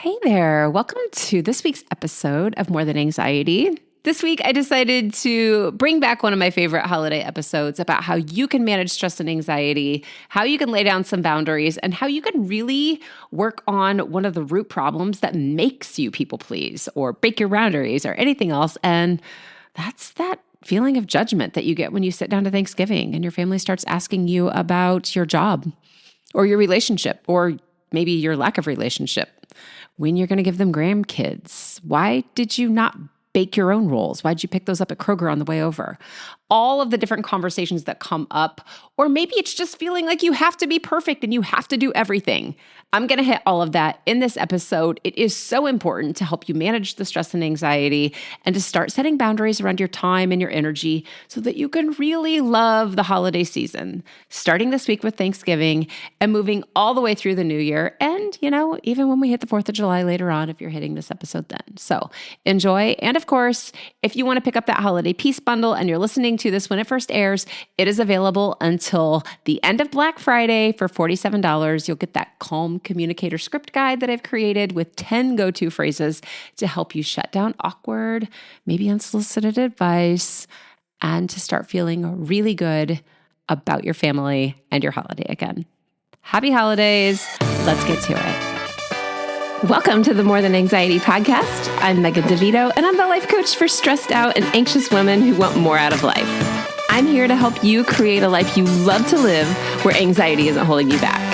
Hey there. Welcome to this week's episode of More Than Anxiety. This week, I decided to bring back one of my favorite holiday episodes about how you can manage stress and anxiety, how you can lay down some boundaries, and how you can really work on one of the root problems that makes you people please or break your boundaries or anything else. And that's that feeling of judgment that you get when you sit down to Thanksgiving and your family starts asking you about your job or your relationship or maybe your lack of relationship. When you're going to give them grandkids. Why did you not bake your own rolls? Why'd you pick those up at Kroger on the way over? All of the different conversations that come up, or maybe it's just feeling like you have to be perfect and you have to do everything. I'm going to hit all of that in this episode. It is so important to help you manage the stress and anxiety and to start setting boundaries around your time and your energy so that you can really love the holiday season, starting this week with Thanksgiving and moving all the way through the new year. And, even when we hit the 4th of July later on, if you're hitting this episode then. So enjoy. And of course, if you want to pick up that holiday peace bundle and you're listening to this when it first airs, it is available until the end of Black Friday for $47. You'll get that Calm Communicator script guide that I've created with 10 go-to phrases to help you shut down awkward, maybe unsolicited advice, and to start feeling really good about your family and your holiday again. Happy holidays. Let's get to it. Welcome to the More Than Anxiety podcast. I'm Megan DeVito, and I'm the life coach for stressed out and anxious women who want more out of life. I'm here to help you create a life you love to live where anxiety isn't holding you back.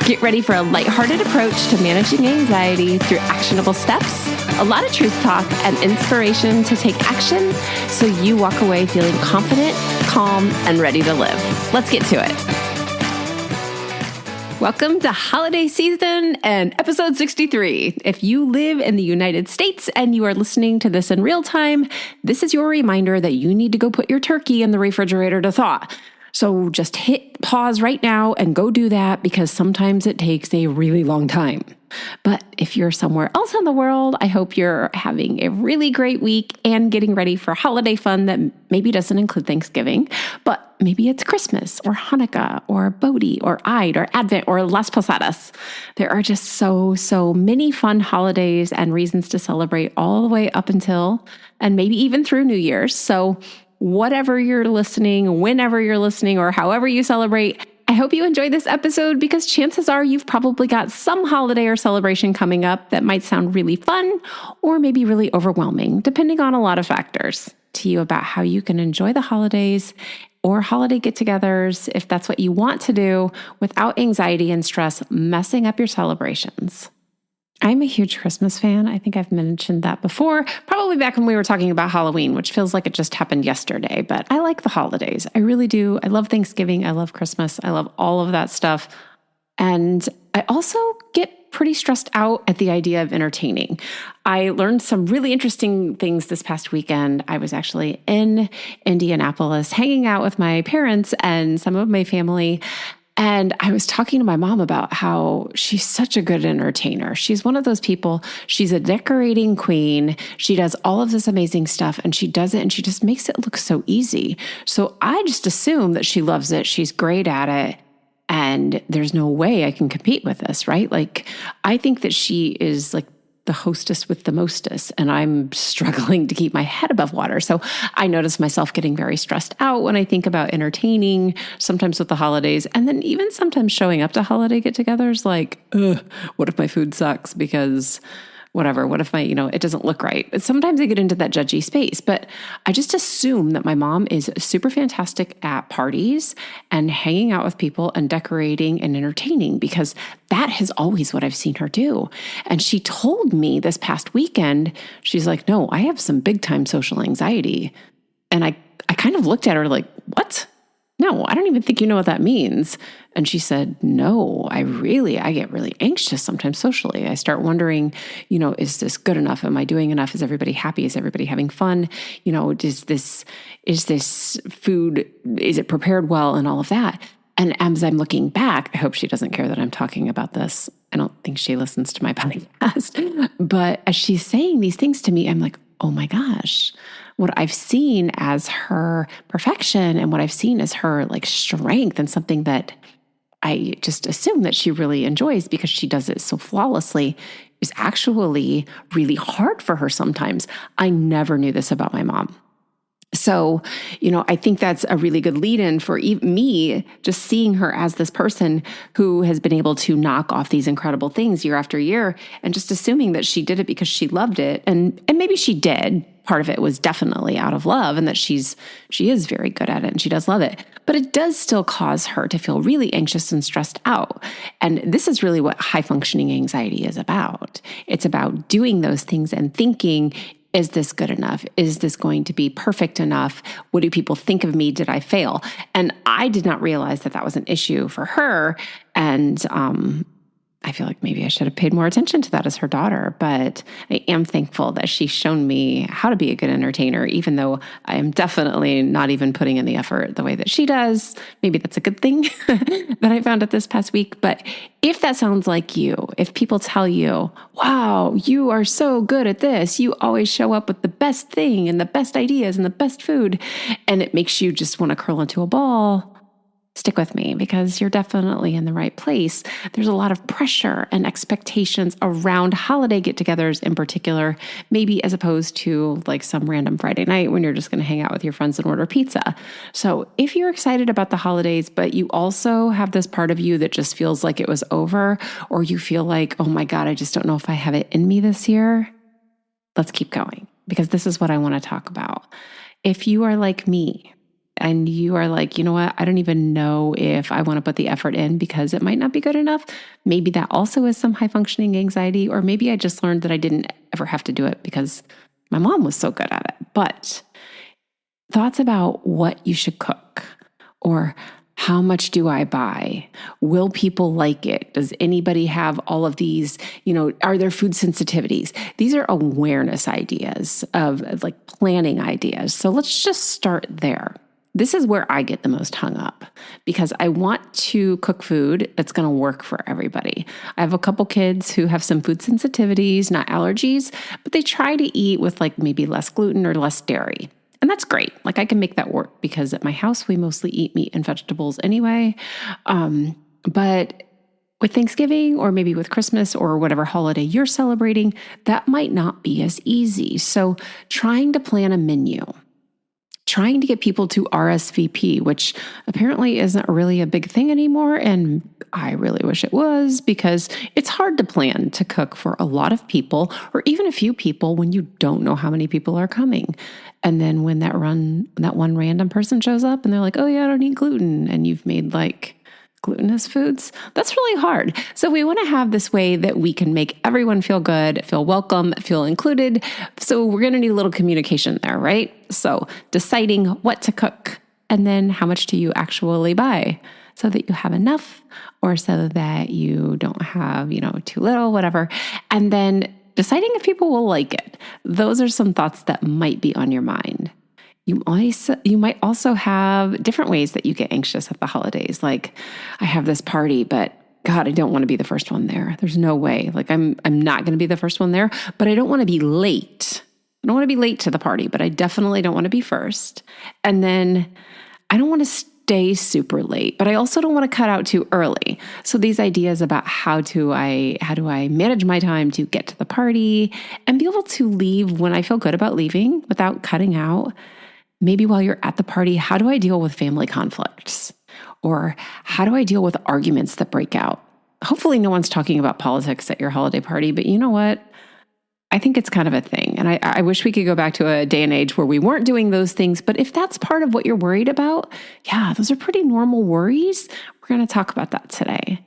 Get ready for a lighthearted approach to managing anxiety through actionable steps, a lot of truth talk, and inspiration to take action so you walk away feeling confident, calm, and ready to live. Let's get to it. Welcome to holiday season and episode 63. If you live in the United States and you are listening to this in real time, this is your reminder that you need to go put your turkey in the refrigerator to thaw. So just hit pause right now and go do that because sometimes it takes a really long time. But if you're somewhere else in the world, I hope you're having a really great week and getting ready for holiday fun that maybe doesn't include Thanksgiving, but maybe it's Christmas or Hanukkah or Bodhi or Eid or Advent or Las Posadas. There are just so many fun holidays and reasons to celebrate all the way up until and maybe even through New Year's. So whatever you're listening, whenever you're listening, or however you celebrate, I hope you enjoyed this episode because chances are you've probably got some holiday or celebration coming up that might sound really fun or maybe really overwhelming, depending on a lot of factors to you about how you can enjoy the holidays or holiday get-togethers, if that's what you want to do, without anxiety and stress messing up your celebrations. I'm a huge Christmas fan. I think I've mentioned that before, probably back when we were talking about Halloween, which feels like it just happened yesterday, but I like the holidays. I really do. I love Thanksgiving. I love Christmas. I love all of that stuff. And I also get pretty stressed out at the idea of entertaining. I learned some really interesting things this past weekend. I was actually in Indianapolis hanging out with my parents and some of my family. And I was talking to my mom about how she's such a good entertainer. She's one of those people, she's a decorating queen. She does all of this amazing stuff and she does it and she just makes it look so easy. So I just assume that she loves it. She's great at it. And there's no way I can compete with this, right? Like, I think that she is like the hostess with the mostest, and I'm struggling to keep my head above water. So I notice myself getting very stressed out when I think about entertaining, sometimes with the holidays, and then even sometimes showing up to holiday get-togethers like, what if my food sucks because whatever, what if it doesn't look right? Sometimes I get into that judgy space, but I just assume that my mom is super fantastic at parties and hanging out with people and decorating and entertaining because that is always what I've seen her do. And she told me this past weekend, she's like, no, I have some big time social anxiety. And I kind of looked at her like, what? No, I don't even think you know what that means. And she said, no, I get really anxious sometimes socially. I start wondering, is this good enough? Am I doing enough? Is everybody happy? Is everybody having fun? Is this food, is it prepared well and all of that? And as I'm looking back, I hope she doesn't care that I'm talking about this. I don't think she listens to my podcast. But as she's saying these things to me, I'm like, oh my gosh, what I've seen as her perfection and what I've seen as her like strength and something that I just assume that she really enjoys because she does it so flawlessly is actually really hard for her sometimes. I never knew this about my mom. So, I think that's a really good lead-in for me, just seeing her as this person who has been able to knock off these incredible things year after year, and just assuming that she did it because she loved it. And maybe she did. Part of it was definitely out of love, and that she is very good at it and she does love it. But it does still cause her to feel really anxious and stressed out. And this is really what high functioning anxiety is about. It's about doing those things and thinking, is this good enough? Is this going to be perfect enough? What do people think of me? Did I fail? And I did not realize that was an issue for her. And I feel like maybe I should have paid more attention to that as her daughter, but I am thankful that she's shown me how to be a good entertainer, even though I am definitely not even putting in the effort the way that she does. Maybe that's a good thing that I found out this past week. But if that sounds like you, if people tell you, wow, you are so good at this, you always show up with the best thing and the best ideas and the best food, and it makes you just want to curl into a ball, stick with me, because you're definitely in the right place. There's a lot of pressure and expectations around holiday get-togethers in particular, maybe as opposed to like some random Friday night when you're just going to hang out with your friends and order pizza. So if you're excited about the holidays, but you also have this part of you that just feels like it was over, or you feel like, oh my God, I just don't know if I have it in me this year, let's keep going, because this is what I want to talk about. If you are like me, and you are like, you know what, I don't even know if I want to put the effort in because it might not be good enough. Maybe that also is some high functioning anxiety, or maybe I just learned that I didn't ever have to do it because my mom was so good at it. But thoughts about what you should cook, or how much do I buy? Will people like it? Does anybody have all of these, are there food sensitivities? These are awareness ideas of like planning ideas. So let's just start there. This is where I get the most hung up, because I want to cook food that's going to work for everybody. I have a couple kids who have some food sensitivities, not allergies, but they try to eat with like maybe less gluten or less dairy. And that's great. Like I can make that work because at my house, we mostly eat meat and vegetables anyway. But with Thanksgiving, or maybe with Christmas, or whatever holiday you're celebrating, that might not be as easy. So trying to plan a menu, trying to get people to RSVP, which apparently isn't really a big thing anymore. And I really wish it was, because it's hard to plan to cook for a lot of people, or even a few people, when you don't know how many people are coming. And then when that one random person shows up and they're like, oh yeah, I don't eat gluten, and you've made like glutinous foods, that's really hard. So we want to have this way that we can make everyone feel good, feel welcome, feel included. So we're going to need a little communication there, right? So deciding what to cook, and then how much do you actually buy, so that you have enough, or so that you don't have, too little, whatever. And then deciding if people will like it. Those are some thoughts that might be on your mind. You might also have different ways that you get anxious at the holidays. Like, I have this party, but God, I don't want to be the first one there. There's no way. Like, I'm not going to be the first one there, but I don't want to be late. I don't want to be late to the party, but I definitely don't want to be first. And then I don't want to stay super late, but I also don't want to cut out too early. So these ideas about how do I manage my time to get to the party and be able to leave when I feel good about leaving without cutting out. Maybe while you're at the party, how do I deal with family conflicts? Or how do I deal with arguments that break out? Hopefully no one's talking about politics at your holiday party, but you know what? I think it's kind of a thing. And I wish we could go back to a day and age where we weren't doing those things. But if that's part of what you're worried about, yeah, those are pretty normal worries. We're going to talk about that today.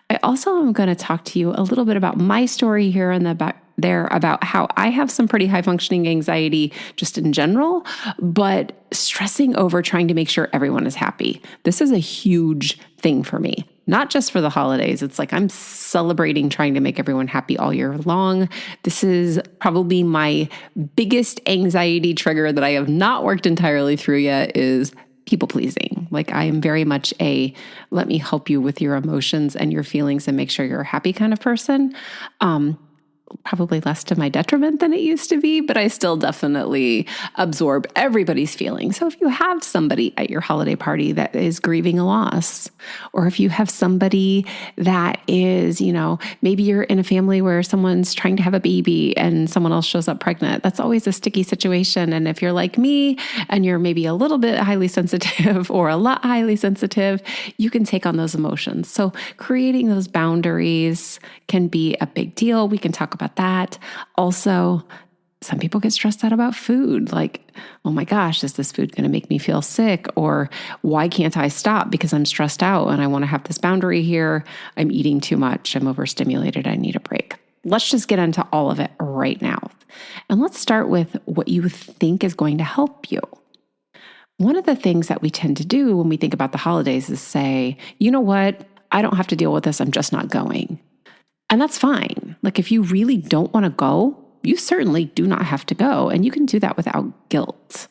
I also am going to talk to you a little bit about my story here in the back there, about how I have some pretty high functioning anxiety just in general, but stressing over trying to make sure everyone is happy. This is a huge thing for me, not just for the holidays. It's like I'm celebrating trying to make everyone happy all year long. This is probably my biggest anxiety trigger that I have not worked entirely through yet, is people pleasing. Like, I am very much a let me help you with your emotions and your feelings and make sure you're a happy kind of person. probably less to my detriment than it used to be, but I still definitely absorb everybody's feelings. So if you have somebody at your holiday party that is grieving a loss, or if you have somebody that is, maybe you're in a family where someone's trying to have a baby and someone else shows up pregnant, that's always a sticky situation. And if you're like me and you're maybe a little bit highly sensitive or a lot highly sensitive, you can take on those emotions. So creating those boundaries can be a big deal. We can talk about that. Also, some people get stressed out about food. Like, oh my gosh, is this food going to make me feel sick? Or why can't I stop because I'm stressed out and I want to have this boundary here? I'm eating too much. I'm overstimulated. I need a break. Let's just get into all of it right now. And let's start with what you think is going to help you. One of the things that we tend to do when we think about the holidays is say, you know what? I don't have to deal with this. I'm just not going. And that's fine. Like if you really don't want to go, you certainly do not have to go. And you can do that without guilt.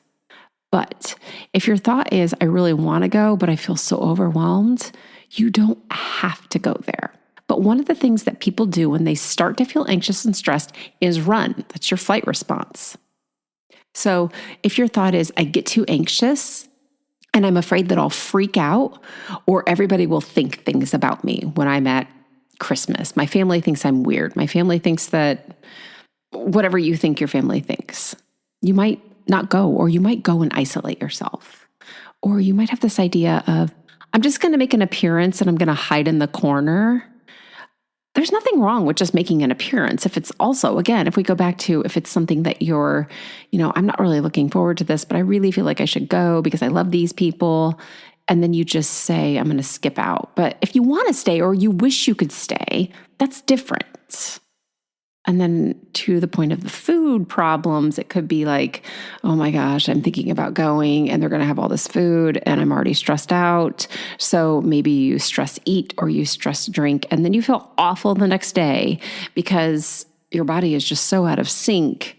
But if your thought is, I really want to go, but I feel so overwhelmed, you don't have to go there. But one of the things that people do when they start to feel anxious and stressed is run. That's your flight response. So if your thought is, I get too anxious and I'm afraid that I'll freak out or everybody will think things about me when I'm at Christmas. My family thinks I'm weird. My family thinks that whatever you think your family thinks, you might not go, or you might go and isolate yourself. Or you might have this idea of, I'm just going to make an appearance and I'm going to hide in the corner. There's nothing wrong with just making an appearance. If it's also, again, if we go back to, if it's something that you're, I'm not really looking forward to this, but I really feel like I should go because I love these people. And then you just say, I'm going to skip out. But if you want to stay or you wish you could stay, that's different. And then to the point of the food problems, it could be like, oh my gosh, I'm thinking about going and they're going to have all this food and I'm already stressed out. So maybe you stress eat or you stress drink and then you feel awful the next day because your body is just so out of sync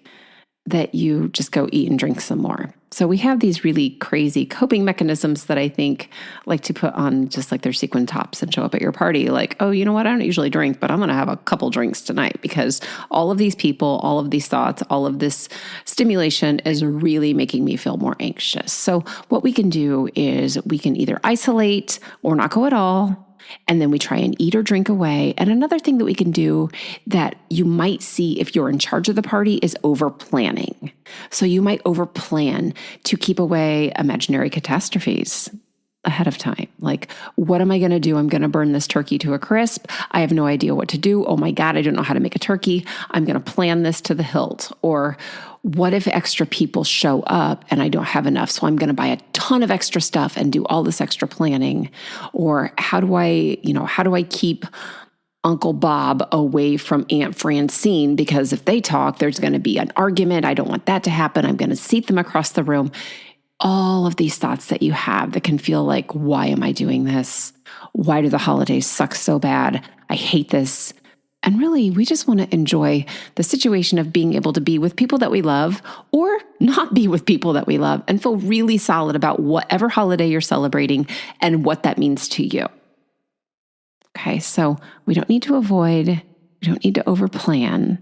that you just go eat and drink some more. So we have these really crazy coping mechanisms that I think like to put on just like their sequin tops and show up at your party. Like, oh, you know what? I don't usually drink, but I'm going to have a couple drinks tonight because all of these people, all of these thoughts, all of this stimulation is really making me feel more anxious. So what we can do is we can either isolate or not go at all. And then we try and eat or drink away. And another thing that we can do that you might see if you're in charge of the party is over planning. So you might over plan to keep away imaginary catastrophes ahead of time. Like, what am I going to do? I'm going to burn this turkey to a crisp. I have no idea what to do. Oh my God, I don't know how to make a turkey. I'm going to plan this to the hilt. Or what if extra people show up and I don't have enough? So I'm going to buy a ton of extra stuff and do all this extra planning. Or how do I keep Uncle Bob away from Aunt Francine? Because if they talk, there's going to be an argument. I don't want that to happen. I'm going to seat them across the room. All of these thoughts that you have that can feel like, why am I doing this? Why do the holidays suck so bad? I hate this. And really, we just want to enjoy the situation of being able to be with people that we love or not be with people that we love and feel really solid about whatever holiday you're celebrating and what that means to you. Okay, so we don't need to avoid, we don't need to overplan.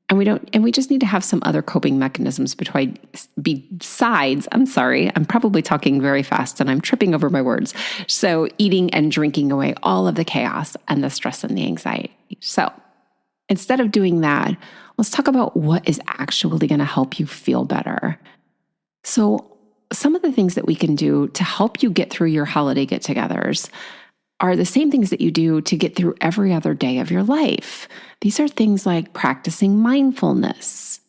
And we just need to have some other coping mechanisms besides, I'm probably talking very fast and I'm tripping over my words. So eating and drinking away all of the chaos and the stress and the anxiety. So instead of doing that, let's talk about what is actually going to help you feel better. So some of the things that we can do to help you get through your holiday get-togethers are the same things that you do to get through every other day of your life. These are things like practicing mindfulness.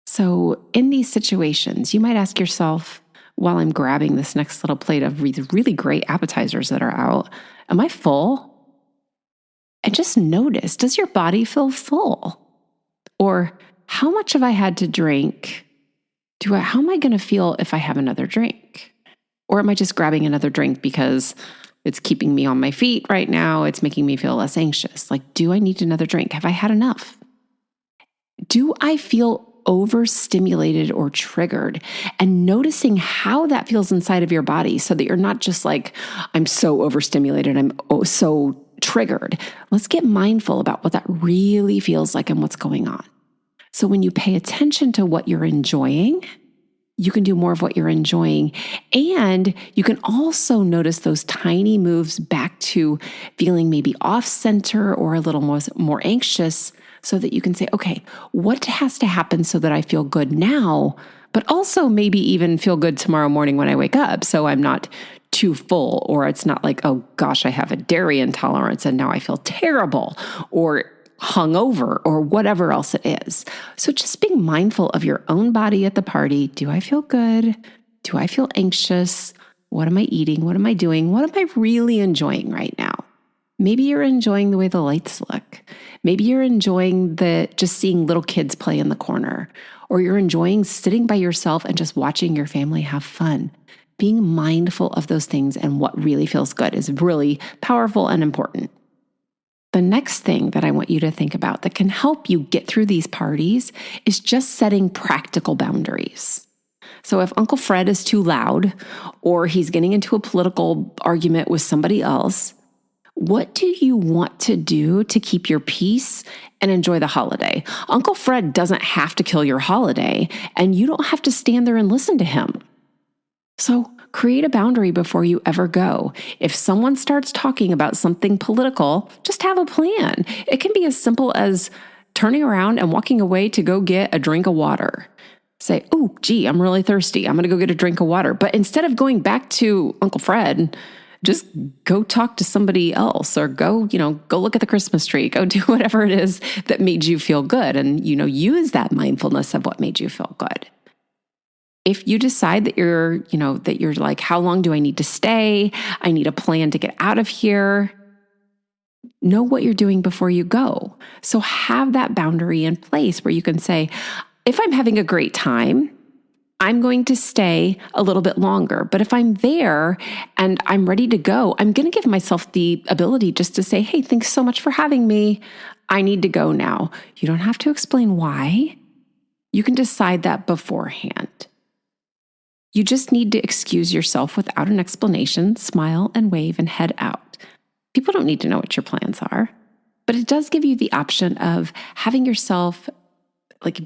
So in these situations, you might ask yourself, while I'm grabbing this next little plate of really great appetizers that are out, am I full? And just notice, does your body feel full? Or how much have I had to drink? How am I going to feel if I have another drink? Or am I just grabbing another drink because it's keeping me on my feet right now? It's making me feel less anxious. Like, do I need another drink? Have I had enough? Do I feel overstimulated or triggered? And noticing how that feels inside of your body so that you're not just like, I'm so overstimulated, I'm so triggered. Let's get mindful about what that really feels like and what's going on. So when you pay attention to what you're enjoying, you can do more of what you're enjoying. And you can also notice those tiny moves back to feeling maybe off center or a little more anxious, so that you can say, okay, what has to happen so that I feel good now, but also maybe even feel good tomorrow morning when I wake up, so I'm not too full, or it's not like, oh gosh, I have a dairy intolerance and now I feel terrible, or hungover, or whatever else it is. So just being mindful of your own body at the party. Do I feel good? Do I feel anxious? What am I eating? What am I doing? What am I really enjoying right now? Maybe you're enjoying the way the lights look. Maybe you're enjoying just seeing little kids play in the corner, or you're enjoying sitting by yourself and just watching your family have fun. Being mindful of those things and what really feels good is really powerful and important. The next thing that I want you to think about that can help you get through these parties is just setting practical boundaries. So if Uncle Fred is too loud, or he's getting into a political argument with somebody else, what do you want to do to keep your peace and enjoy the holiday? Uncle Fred doesn't have to kill your holiday, and you don't have to stand there and listen to him. So create a boundary before you ever go. If someone starts talking about something political, just have a plan. It can be as simple as turning around and walking away to go get a drink of water. Say, oh, gee, I'm really thirsty. I'm going to go get a drink of water. But instead of going back to Uncle Fred, just go talk to somebody else, or go look at the Christmas tree, go do whatever it is that made you feel good, and, use that mindfulness of what made you feel good. If you decide that you're like, how long do I need to stay? I need a plan to get out of here. Know what you're doing before you go. So have that boundary in place where you can say, if I'm having a great time, I'm going to stay a little bit longer. But if I'm there and I'm ready to go, I'm going to give myself the ability just to say, hey, thanks so much for having me. I need to go now. You don't have to explain why. You can decide that beforehand. You just need to excuse yourself without an explanation, smile and wave and head out. People don't need to know what your plans are, but it does give you the option of having yourself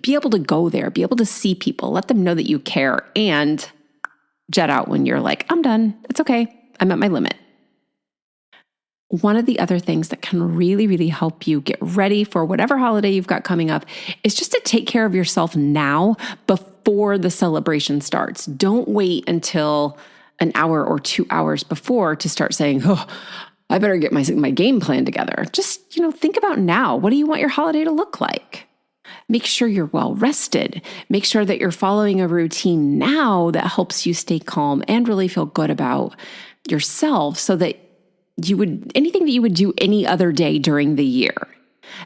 be able to go there, be able to see people, let them know that you care, and jet out when you're like, I'm done. It's okay. I'm at my limit. One of the other things that can really, really help you get ready for whatever holiday you've got coming up is just to take care of yourself now before the celebration starts. Don't wait until an hour or 2 hours before to start saying, oh, I better get my game plan together. Just, think about now. What do you want your holiday to look like? Make sure you're well rested. Make sure that you're following a routine now that helps you stay calm and really feel good about yourself, so that anything that you would do any other day during the year.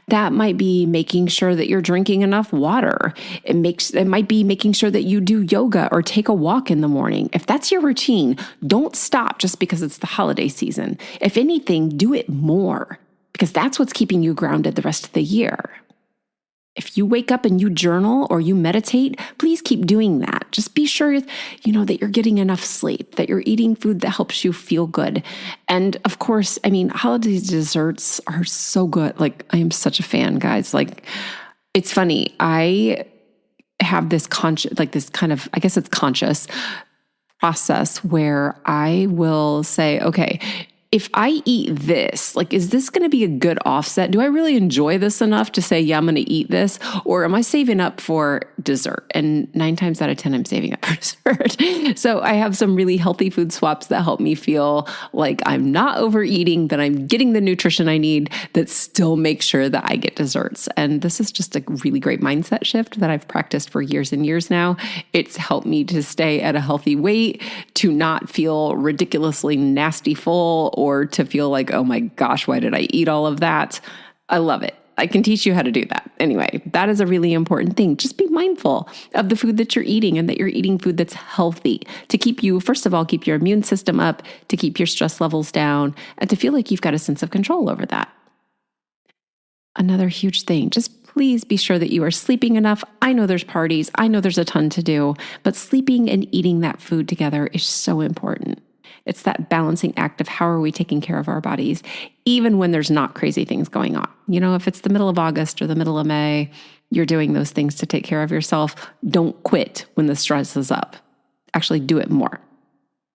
That might be making sure that you're drinking enough water. It might be making sure that you do yoga or take a walk in the morning. If that's your routine, don't stop just because it's the holiday season. If anything, do it more, because that's what's keeping you grounded the rest of the year. If you wake up and you journal or you meditate, please keep doing that. Just be sure, that you're getting enough sleep, that you're eating food that helps you feel good. And of course, holiday desserts are so good. I am such a fan, guys. It's funny. I have this conscious process where I will say, okay, if I eat this, is this going to be a good offset? Do I really enjoy this enough to say, yeah, I'm going to eat this? Or am I saving up for dessert? And 9 times out of 10, I'm saving up for dessert. So I have some really healthy food swaps that help me feel like I'm not overeating, that I'm getting the nutrition I need, that still make sure that I get desserts. And this is just a really great mindset shift that I've practiced for years and years now. It's helped me to stay at a healthy weight, to not feel ridiculously nasty full, or to feel like, oh my gosh, why did I eat all of that? I love it. I can teach you how to do that. Anyway, that is a really important thing. Just be mindful of the food that you're eating, and that you're eating food that's healthy to keep you, first of all, keep your immune system up, to keep your stress levels down, and to feel like you've got a sense of control over that. Another huge thing, just please be sure that you are sleeping enough. I know there's parties. I know there's a ton to do, but sleeping and eating that food together is so important. It's that balancing act of how are we taking care of our bodies, even when there's not crazy things going on. If it's the middle of August or the middle of May, you're doing those things to take care of yourself. Don't quit when the stress is up. Actually do it more.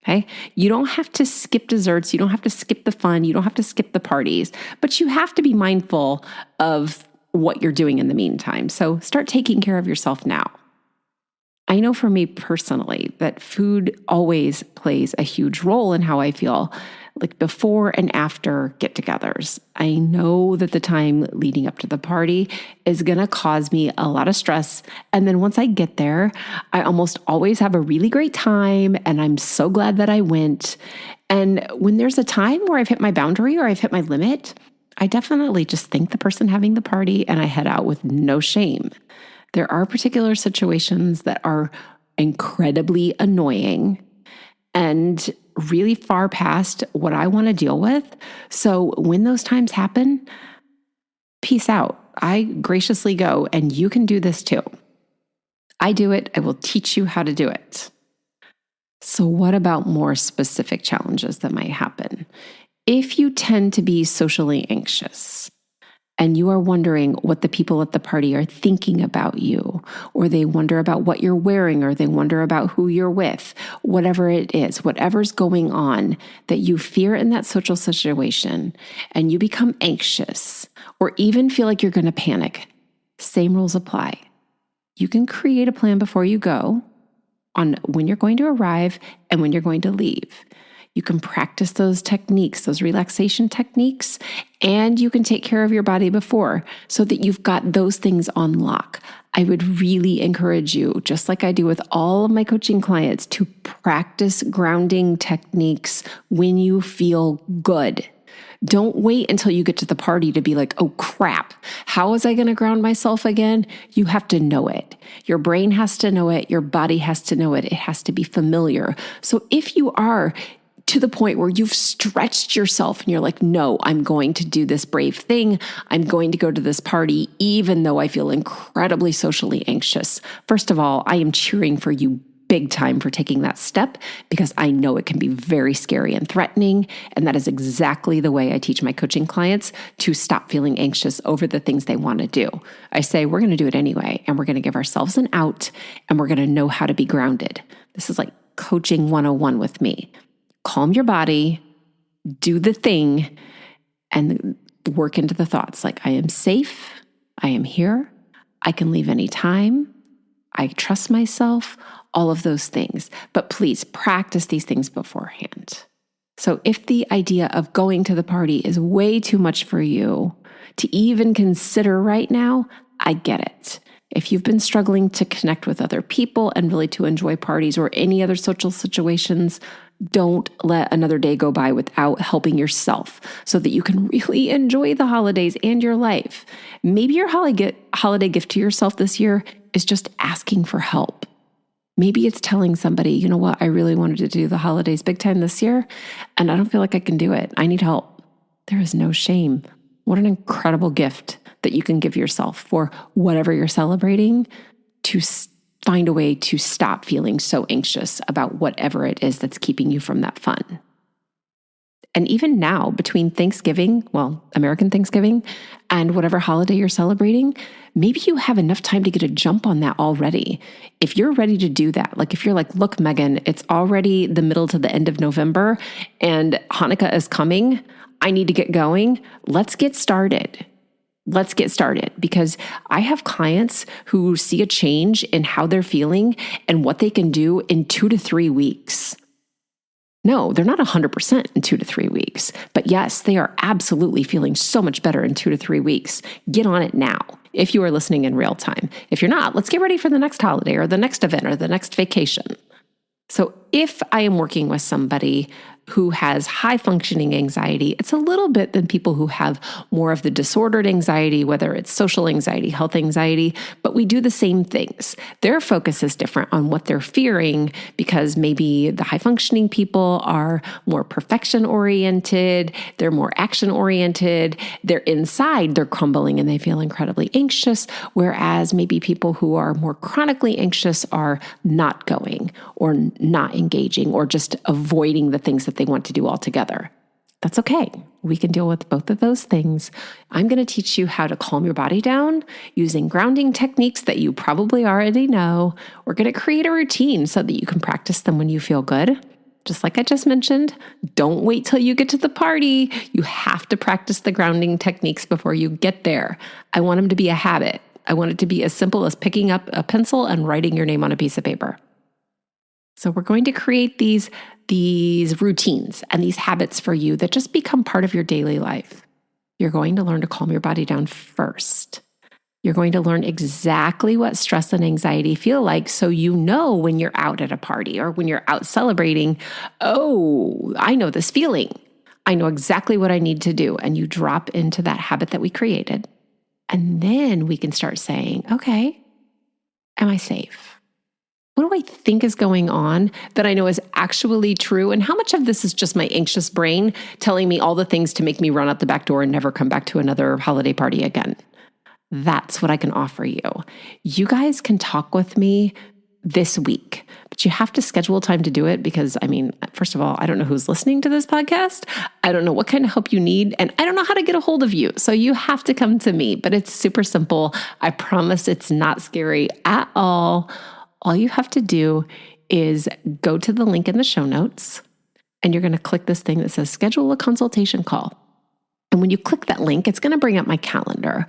Okay? You don't have to skip desserts. You don't have to skip the fun. You don't have to skip the parties, but you have to be mindful of what you're doing in the meantime. So start taking care of yourself now. I know for me personally that food always plays a huge role in how I feel, like before and after get-togethers. I know that the time leading up to the party is going to cause me a lot of stress. And then once I get there, I almost always have a really great time, and I'm so glad that I went. And when there's a time where I've hit my boundary or I've hit my limit, I definitely just thank the person having the party and I head out with no shame. There are particular situations that are incredibly annoying and really far past what I want to deal with. So when those times happen, peace out. I graciously go, and you can do this too. I do it. I will teach you how to do it. So what about more specific challenges that might happen? If you tend to be socially anxious, and you are wondering what the people at the party are thinking about you, or they wonder about what you're wearing, or they wonder about who you're with, whatever it is, whatever's going on that you fear in that social situation, and you become anxious or even feel like you're going to panic, same rules apply. You can create a plan before you go on when you're going to arrive and when you're going to leave. You can practice those techniques, those relaxation techniques, and you can take care of your body before so that you've got those things on lock. I would really encourage you, just like I do with all of my coaching clients, to practice grounding techniques when you feel good. Don't wait until you get to the party to be like, oh crap, how was I going to ground myself again? You have to know it. Your brain has to know it. Your body has to know it. It has to be familiar. So if you are to the point where you've stretched yourself and you're like, no, I'm going to do this brave thing. I'm going to go to this party, even though I feel incredibly socially anxious. First of all, I am cheering for you big time for taking that step, because I know it can be very scary and threatening. And that is exactly the way I teach my coaching clients to stop feeling anxious over the things they want to do. I say, we're going to do it anyway, and we're going to give ourselves an out, and we're going to know how to be grounded. This is like coaching 101 with me. Calm your body, do the thing, and work into the thoughts like, I am safe, I am here, I can leave anytime, I trust myself, all of those things. But please practice these things beforehand. So if the idea of going to the party is way too much for you to even consider right now, I get it. If you've been struggling to connect with other people and really to enjoy parties or any other social situations, don't let another day go by without helping yourself so that you can really enjoy the holidays and your life. Maybe your holiday gift to yourself this year is just asking for help. Maybe it's telling somebody, you know what, I really wanted to do the holidays big time this year, and I don't feel like I can do it. I need help. There is no shame. What an incredible gift that you can give yourself for whatever you're celebrating, to find a way to stop feeling so anxious about whatever it is that's keeping you from that fun. And even now, between Thanksgiving, American Thanksgiving, and whatever holiday you're celebrating, maybe you have enough time to get a jump on that already. If you're ready to do that, like if you're like, look, Megan, it's already the middle to the end of November and Hanukkah is coming, I need to get going, let's get started. Let's get started, because I have clients who see a change in how they're feeling and what they can do in 2 to 3 weeks. No, they're not 100% in 2 to 3 weeks, but yes, they are absolutely feeling so much better in 2 to 3 weeks. Get on it now if you are listening in real time. If you're not, let's get ready for the next holiday or the next event or the next vacation. So if I am working with somebody who has high functioning anxiety, it's a little bit than people who have more of the disordered anxiety, whether it's social anxiety, health anxiety, but we do the same things. Their focus is different on what they're fearing, because maybe the high functioning people are more perfection oriented, they're more action oriented, they're inside, they're crumbling and they feel incredibly anxious, whereas maybe people who are more chronically anxious are not going or not engaging or just avoiding the things that that they want to do altogether. That's okay. We can deal with both of those things. I'm going to teach you how to calm your body down using grounding techniques that you probably already know. We're going to create a routine so that you can practice them when you feel good. Just like I just mentioned, don't wait till you get to the party. You have to practice the grounding techniques before you get there. I want them to be a habit. I want it to be as simple as picking up a pencil and writing your name on a piece of paper. So we're going to create these routines and these habits for you that just become part of your daily life. You're going to learn to calm your body down first. You're going to learn exactly what stress and anxiety feel like so you know when you're out at a party or when you're out celebrating, oh, I know this feeling. I know exactly what I need to do. And you drop into that habit that we created. And then we can start saying, okay, am I safe? What do I think is going on that I know is actually true? And how much of this is just my anxious brain telling me all the things to make me run out the back door and never come back to another holiday party again? That's what I can offer you. You guys can talk with me this week, but you have to schedule time to do it because, first of all, I don't know who's listening to this podcast. I don't know what kind of help you need, and I don't know how to get a hold of you. So you have to come to me, but it's super simple. I promise it's not scary at all. All you have to do is go to the link in the show notes, and you're going to click this thing that says schedule a consultation call. And when you click that link, it's going to bring up my calendar,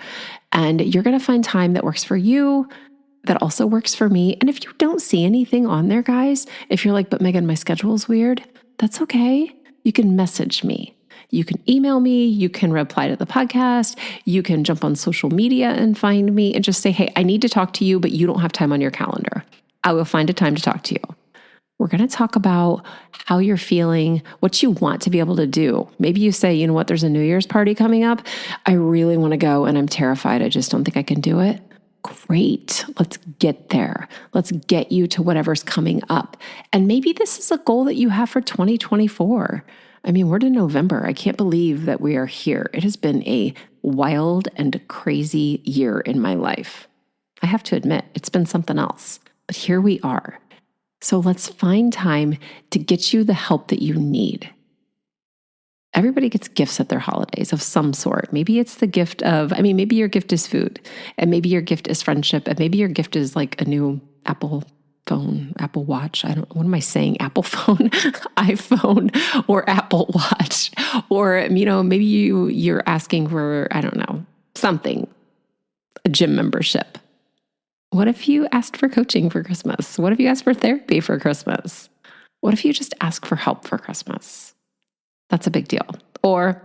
and you're going to find time that works for you, that also works for me. And if you don't see anything on there, guys, if you're like, but Megan, my schedule's weird, that's okay. You can message me. You can email me. You can reply to the podcast. You can jump on social media and find me and just say, hey, I need to talk to you, but you don't have time on your calendar. I will find a time to talk to you. We're going to talk about how you're feeling, what you want to be able to do. Maybe you say, you know what, there's a New Year's party coming up. I really want to go and I'm terrified. I just don't think I can do it. Great. Let's get there. Let's get you to whatever's coming up. And maybe this is a goal that you have for 2024. We're in November. I can't believe that we are here. It has been a wild and crazy year in my life. I have to admit, it's been something else. But here we are. So let's find time to get you the help that you need. Everybody gets gifts at their holidays of some sort. Maybe it's the gift of, maybe your gift is food, and maybe your gift is friendship, and maybe your gift is like a new Apple phone, Apple Watch. What am I saying? Apple phone, iPhone, or Apple Watch. Or, maybe you're asking for, something, a gym membership. What if you asked for coaching for Christmas? What if you asked for therapy for Christmas? What if you just ask for help for Christmas? That's a big deal. Or,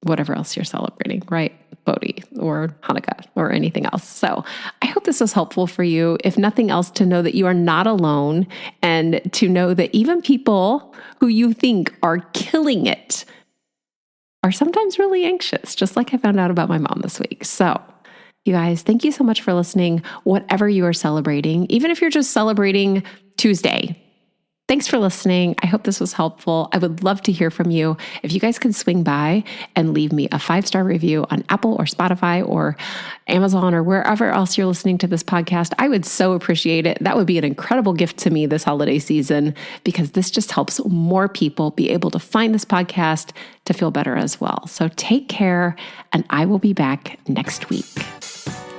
whatever else you're celebrating, right? Bodhi or Hanukkah or anything else. So I hope this was helpful for you. If nothing else, to know that you are not alone, and to know that even people who you think are killing it are sometimes really anxious, just like I found out about my mom this week. So you guys, thank you so much for listening, whatever you are celebrating, even if you're just celebrating Tuesday. Thanks for listening. I hope this was helpful. I would love to hear from you. If you guys could swing by and leave me a 5-star review on Apple or Spotify or Amazon or wherever else you're listening to this podcast, I would so appreciate it. That would be an incredible gift to me this holiday season, because this just helps more people be able to find this podcast to feel better as well. So take care, and I will be back next week.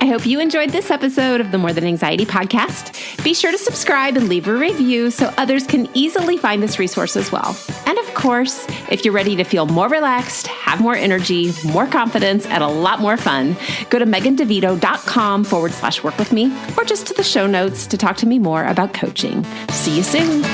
I hope you enjoyed this episode of the More Than Anxiety podcast. Be sure to subscribe and leave a review so others can easily find this resource as well. And of course, if you're ready to feel more relaxed, have more energy, more confidence, and a lot more fun, go to megandevito.com/work with me, or just to the show notes to talk to me more about coaching. See you soon.